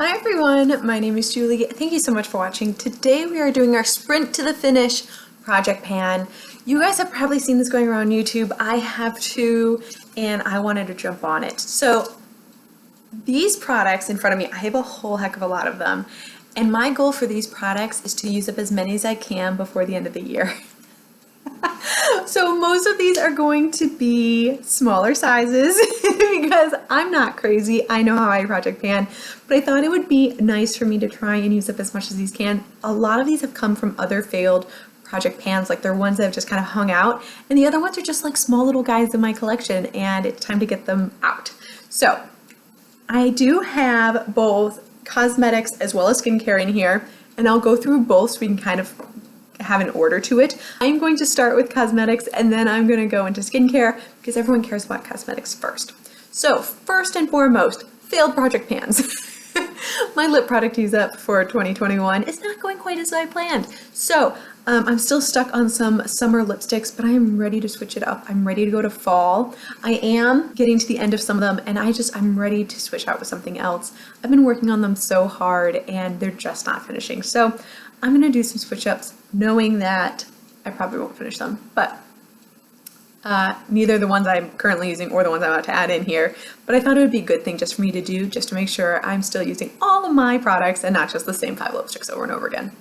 Hi everyone, my name is Julie. Thank you so much for watching. Today we are doing our sprint to the finish project pan. You guys have probably seen this going around YouTube. I have too, and I wanted to jump on it. So these products in front of me, I have a whole heck of a lot of them. And my goal for these products is to use up as many as I can before the end of the year. So most of these are going to be smaller sizes because I'm not crazy. I know how I project pan, but I thought it would be nice for me to try and use up as much as these can. A lot of these have come from other failed project pans, like they're ones that have just kind of hung out, and the other ones are just like small little guys in my collection, and it's time to get them out. So I do have both cosmetics as well as skincare in here, and I'll go through both so we can kind of have an order to it. I'm going to start with cosmetics and then I'm going to go into skincare because everyone cares about cosmetics first. So first and foremost, failed project pans. My lip product use up for 2021 is not going quite as I planned. So I'm still stuck on some summer lipsticks, but I am ready to switch it up. I'm ready to go to fall. I am getting to the end of some of them and I'm ready to switch out with something else. I've been working on them so hard and they're just not finishing. So I'm going to do some switch ups knowing that I probably won't finish them, but neither the ones I'm currently using or the ones I'm about to add in here, but I thought it would be a good thing just for me to do, just to make sure I'm still using all of my products and not just the same 5 lipsticks over and over again.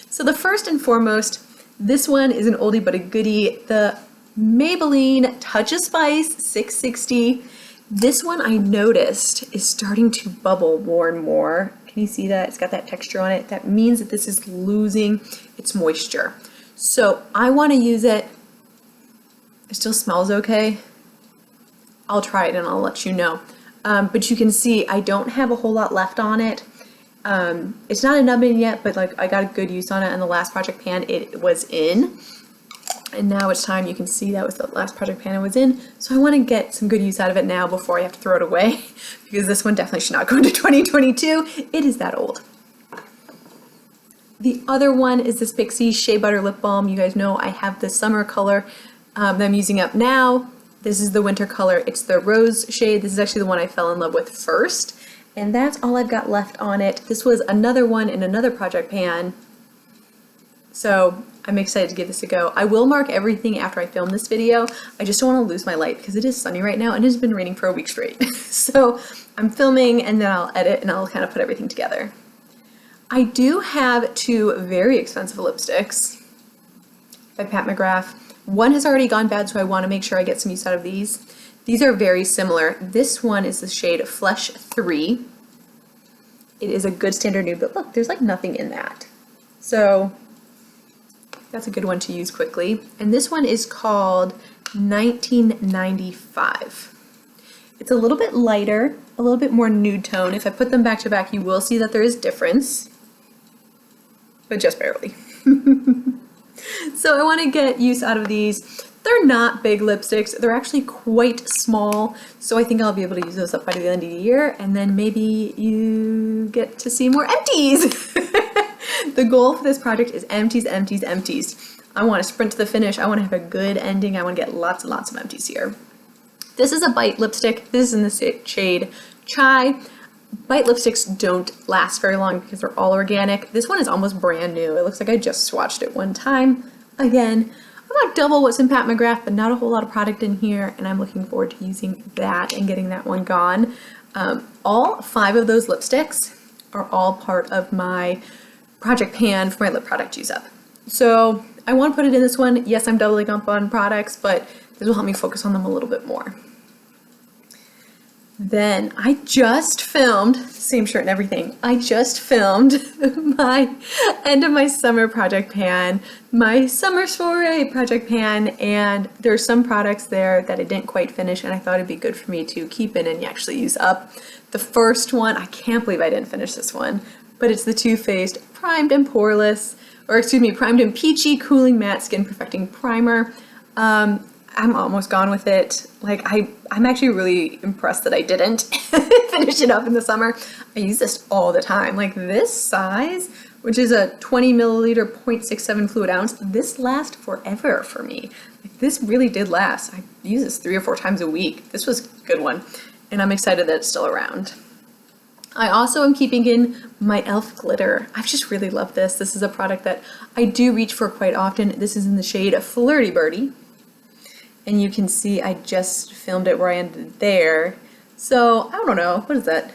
So the first and foremost, this one is an oldie but a goodie, the Maybelline Touch of Spice 660. This one I noticed is starting to bubble more and more. Can you see that? It's got that texture on it. That means that this is losing its moisture. So I want to use it. It still smells okay. I'll try it and I'll let you know. But you can see I don't have a whole lot left on it. It's not a nubbin yet, but like I got a good use on it. And the last project pan it was in. And now it's time, you can see that was the last project pan it was in. So I want to get some good use out of it now before I have to throw it away because this one definitely should not go into 2022. It is that old. The other one is this Pixi Shea Butter Lip Balm. You guys know I have the summer color that I'm using up now. This is the winter color. It's the rose shade. This is actually the one I fell in love with first. And that's all I've got left on it. This was another one in another project pan. So I'm excited to give this a go. I will mark everything after I film this video. I just don't want to lose my light because it is sunny right now and it has been raining for a week straight. So I'm filming and then I'll edit and I'll kind of put everything together. I do have 2 very expensive lipsticks by Pat McGrath. One has already gone bad, so I want to make sure I get some use out of these. These are very similar. This one is the shade Flesh 3. It is a good standard nude, but look, there's like nothing in that. So that's a good one to use quickly. And this one is called 1995. It's a little bit lighter, a little bit more nude tone. If I put them back to back, you will see that there is difference, but just barely. So I want to get use out of these. They're not big lipsticks. They're actually quite small. So I think I'll be able to use those up by the end of the year. And then maybe you get to see more empties. The goal for this project is empties, empties, empties. I want to sprint to the finish. I want to have a good ending. I want to get lots and lots of empties here. This is a Bite lipstick. This is in the shade Chai. Bite lipsticks don't last very long because they're all organic. This one is almost brand new. It looks like I just swatched it one time. Again, about double what's in Pat McGrath, but not a whole lot of product in here, and I'm looking forward to using that and getting that one gone. All 5 of those lipsticks are all part of my project pan for my lip product use up. So I want to put it in this one. Yes, I'm doubling up on products, but this will help me focus on them a little bit more. Then I just filmed, same shirt and everything, I just filmed my end of my summer project pan, my summer soiree project pan, and there's some products there that I didn't quite finish and I thought it'd be good for me to keep in and actually use up. The first one, I can't believe I didn't finish this one, but it's the Too Faced Primed and Poreless, or excuse me, Primed and Peachy Cooling Matte Skin Perfecting Primer. I'm almost gone with it. Like I'm actually really impressed that I didn't finish it up in the summer. I use this all the time. Like this size, which is a 20 milliliter 0.67 fluid ounce, this lasts forever for me. Like this really did last. I use this 3 or 4 times a week. This was a good one. And I'm excited that it's still around. I also am keeping in my e.l.f. glitter. I've just really loved this. This is a product that I do reach for quite often. This is in the shade Flirty Birdie. And you can see I just filmed it where I ended there. So, I don't know, what is that?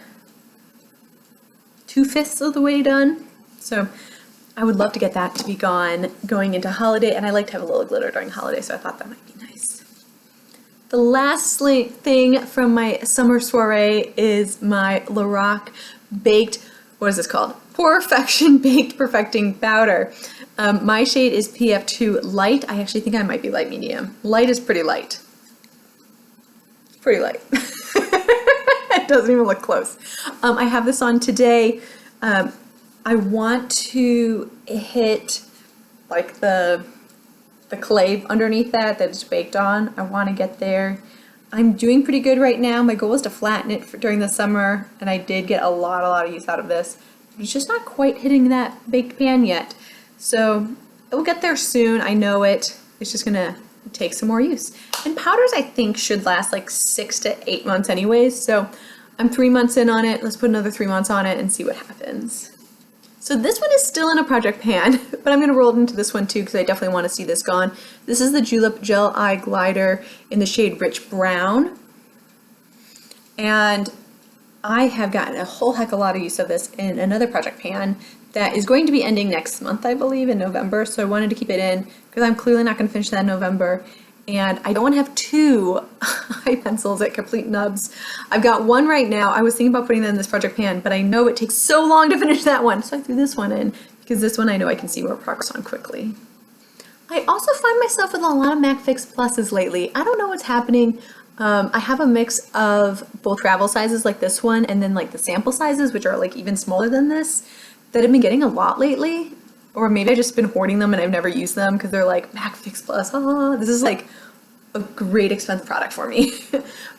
2/5 of the way done. So, I would love to get that to be gone going into holiday, and I like to have a little glitter during holiday, so I thought that might be nice. The last thing from my summer soiree is my Lorac Baked, what is this called? Perfection Baked Perfecting Powder. My shade is PF2 Light. I actually think I might be light medium. Light is pretty light. Pretty light. It doesn't even look close. I have this on today. I want to hit like the clay underneath that it's baked on. I want to get there. I'm doing pretty good right now. My goal is to flatten it during the summer, and I did get a lot of use out of this. It's just not quite hitting that baked pan yet. So it will get there soon. I know it. It's just gonna take some more use. And powders I think should last like 6 to 8 months anyways. So I'm 3 months in on it. Let's put another 3 months on it and see what happens. So this one is still in a project pan, but I'm gonna roll it into this one too because I definitely want to see this gone. This is the Julep Gel Eye Glider in the shade Rich Brown. And I have gotten a whole heck of a lot of use of this in another project pan that is going to be ending next month, I believe, in November. So I wanted to keep it in because I'm clearly not going to finish that in November. And I don't want to have 2 eye pencils at complete nubs. I've got one right now. I was thinking about putting that in this project pan, but I know it takes so long to finish that one. So I threw this one in because this one I know I can see more progress on quickly. I also find myself with a lot of MAC Fix Pluses lately. I don't know what's happening. I have a mix of both travel sizes like this one and then like the sample sizes, which are like even smaller than this, that I've been getting a lot lately. Or maybe I've just been hoarding them and I've never used them because they're like MAC Fix Plus. This is like a great expensive product for me.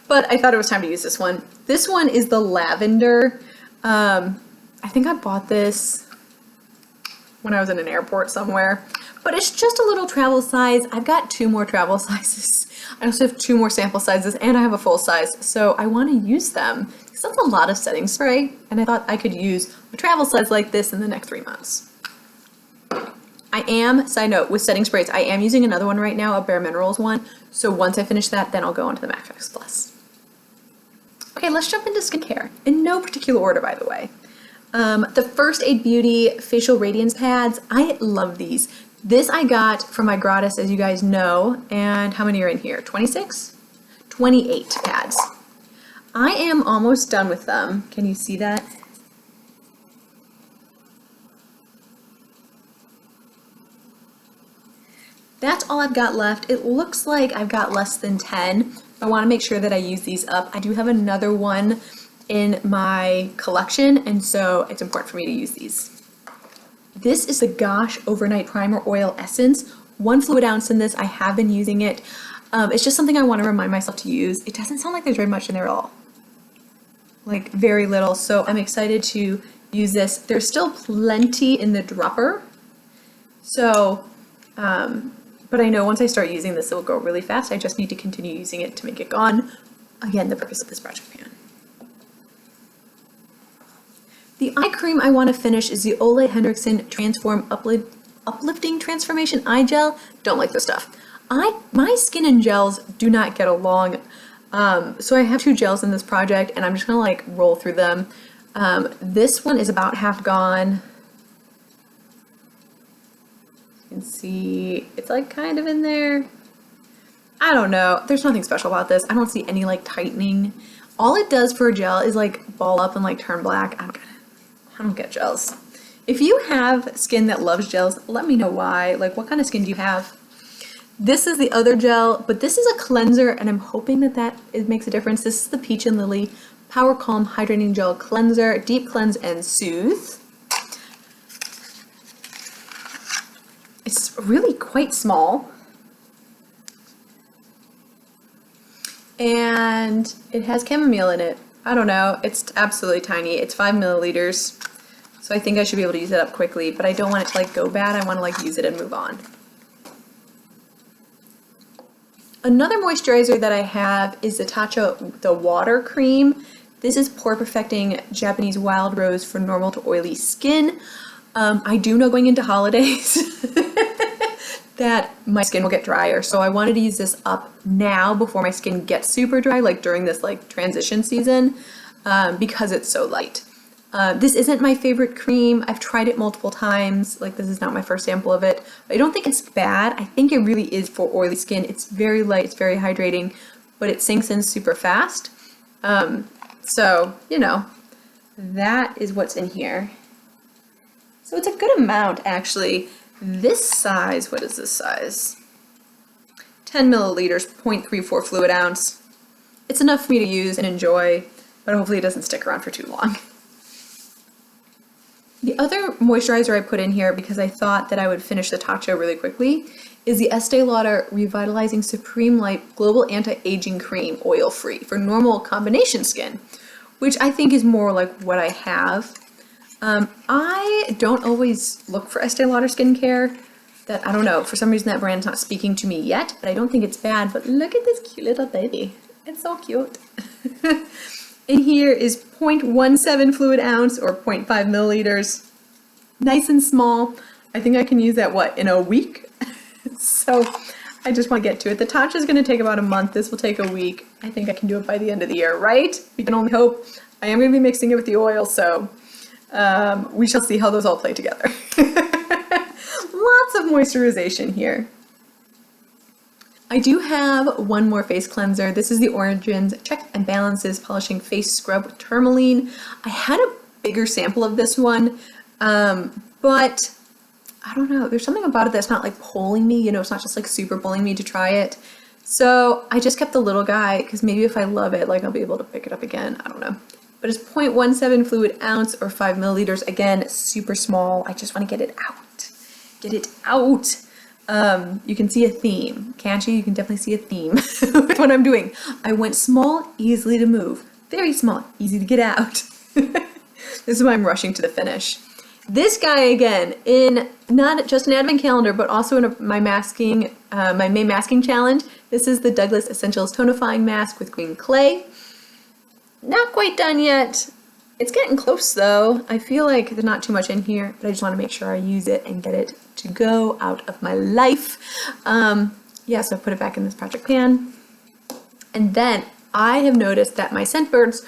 But I thought it was time to use this one. This one is the Lavender. I think I bought this when I was in an airport somewhere. But it's just a little travel size. I've got 2 more travel sizes. I also have 2 more sample sizes and I have a full size. So I want to use them because that's a lot of setting spray. And I thought I could use a travel size like this in the next 3 months. I am, side note, with setting sprays, I am using another one right now, a Bare Minerals one. So once I finish that, then I'll go on to the MAC Fix Plus. Okay, let's jump into skincare. In no particular order, by the way. The First Aid Beauty Facial Radiance Pads, I love these. This I got from my gratis, as you guys know, and how many are in here? 26? 28 pads. I am almost done with them. Can you see that? That's all I've got left. It looks like I've got less than 10. I want to make sure that I use these up. I do have another one in my collection, and so it's important for me to use these. This is the Gosh Overnight Primer Oil Essence. 1 fluid ounce in this. I have been using it. It's just something I want to remind myself to use. It doesn't sound like there's very much in there at all. Like very little. So I'm excited to use this. There's still plenty in the dropper. So, but I know once I start using this, it will go really fast. I just need to continue using it to make it gone. Again, the purpose of this project pan. The eye cream I want to finish is the Ole Henriksen Transform Uplifting Transformation Eye Gel. Don't like this stuff. My skin and gels do not get along. So I have 2 gels in this project and I'm just gonna like roll through them. This one is about half gone. You can see it's like kind of in there. I don't know. There's nothing special about this. I don't see any like tightening. All it does for a gel is like ball up and like turn black. I don't get gels. If you have skin that loves gels, let me know why. Like what kind of skin do you have? This is the other gel, but this is a cleanser and I'm hoping that it makes a difference. This is the Peach and Lily Power Calm Hydrating Gel Cleanser, Deep Cleanse and Soothe. It's really quite small. And it has chamomile in it. I don't know, it's absolutely tiny. It's 5 milliliters. So I think I should be able to use it up quickly, but I don't want it to like go bad. I want to like use it and move on. Another moisturizer that I have is the Tatcha, the water cream. This is Pore Perfecting Japanese Wild Rose for normal to oily skin. I do know going into holidays that my skin will get drier, so I wanted to use this up now before my skin gets super dry, like during this like transition season, because it's so light. This isn't my favorite cream. I've tried it multiple times. Like, this is not my first sample of it. But I don't think it's bad. I think it really is for oily skin. It's very light, it's very hydrating, but it sinks in super fast. So, you know, that is what's in here. So it's a good amount, actually. This size, what is this size? 10 milliliters, 0.34 fluid ounce. It's enough for me to use and enjoy, but hopefully it doesn't stick around for too long. The other moisturizer I put in here, because I thought that I would finish the talk show really quickly, is the Estee Lauder Revitalizing Supreme Light Global Anti-Aging Cream, oil-free, for normal combination skin, which I think is more like what I have. I don't always look for Estee Lauder skincare. That, I don't know, for some reason that brand's not speaking to me yet, but I don't think it's bad. But look at this cute little baby. It's so cute. In here is 0.17 fluid ounce or 0.5 milliliters. Nice and small. I think I can use that, what, in a week? So I just want to get to it. The Tatcha is going to take about a month. This will take a week. I think I can do it by the end of the year, right? We can only hope. I am going to be mixing it with the oil, so we shall see how those all play together. Lots of moisturization here. I do have one more face cleanser. This is the Origins Check and Balances Polishing Face Scrub with Tourmaline. I had a bigger sample of this one, but I don't know. There's something about it that's not like pulling me, you know, it's not just like super pulling me to try it. So I just kept the little guy because maybe if I love it, like I'll be able to pick it up again. I don't know. But it's 0.17 fluid ounce or 5 milliliters. Again, super small. I just want to get it out. Get it out. You can see a theme, can't you? You can definitely see a theme with what I'm doing. I went small, easily to move. Very small, easy to get out. This is why I'm rushing to the finish. This guy, again, in not just an advent calendar, but also in my masking, my May masking challenge. This is the Douglas Essentials Tonifying Mask with Green Clay. Not quite done yet. It's getting close though. I feel like there's not too much in here, but I just want to make sure I use it and get it to go out of my life. Yeah, so I put it back in this project pan. And then I have noticed that my Scentbird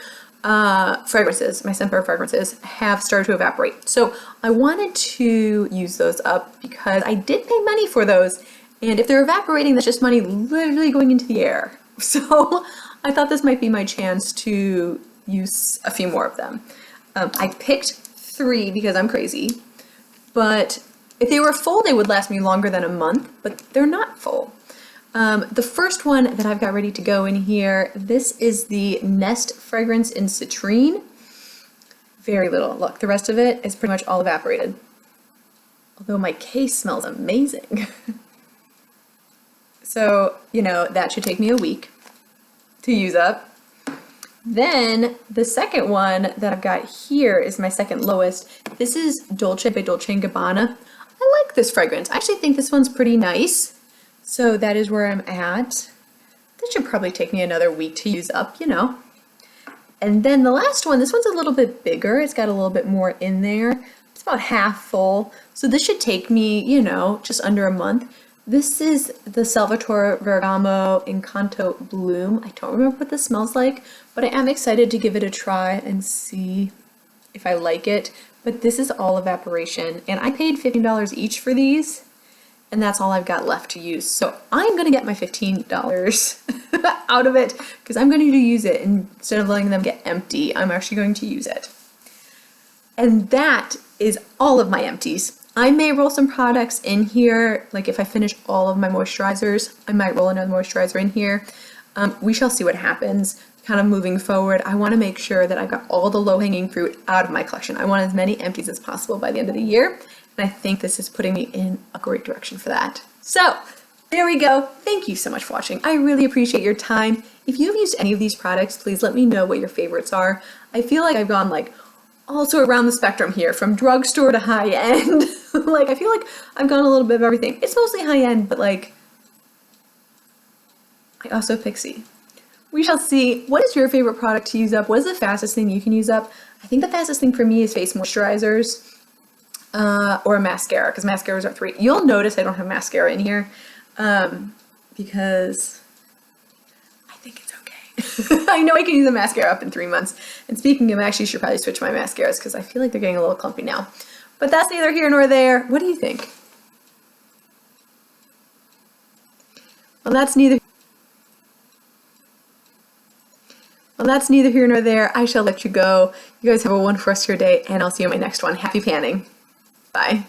fragrances have started to evaporate. So I wanted to use those up because I did pay money for those. And if they're evaporating, that's just money literally going into the air. So I thought this might be my chance to use a few more of them. I picked 3 because I'm crazy, but if they were full, they would last me longer than a month, but they're not full. The first one that I've got ready to go in here, this is the Nest fragrance in Citrine. Very little. Look, the rest of it is pretty much all evaporated. Although my case smells amazing. So, you know, that should take me a week to use up. Then the second one that I've got here is my second lowest. This is Dolce by Dolce & Gabbana. I like this fragrance. I actually think this one's pretty nice. So that is where I'm at. This should probably take me another week to use up, you know. And then the last one, this one's a little bit bigger. It's got a little bit more in there. It's about half full. So this should take me, you know, just under a month. This is the Salvatore Ferragamo Incanto Bloom. I don't remember what this smells like, but I am excited to give it a try and see if I like it. But this is all evaporation, and I paid $15 each for these, and that's all I've got left to use. So I'm gonna get my $15 out of it because I'm going to use it instead of letting them get empty. I'm actually going to use it. And that is all of my empties. I may roll some products in here, like if I finish all of my moisturizers, I might roll another moisturizer in here. We shall see what happens. Kind of moving forward, I want to make sure that I've got all the low-hanging fruit out of my collection. I want as many empties as possible by the end of the year, and I think this is putting me in a great direction for that. So, there we go. Thank you so much for watching. I really appreciate your time. If you've used any of these products, please let me know what your favorites are. I feel like I've gone like also around the spectrum here, from drugstore to high-end. Like, I feel like I've gone a little bit of everything. It's mostly high-end, but like, I also Pixi. We shall see. What is your favorite product to use up? What is the fastest thing you can use up? I think the fastest thing for me is face moisturizers or mascara, because mascaras are 3. You'll notice I don't have mascara in here because I think it's okay. I know I can use a mascara up in 3 months. And speaking of, I actually should probably switch my mascaras because I feel like they're getting a little clumpy now. But that's neither here nor there. What do you think? Well, that's neither here nor there. I shall let you go. You guys have a wonderful rest of your day, and I'll see you in my next one. Happy panning. Bye.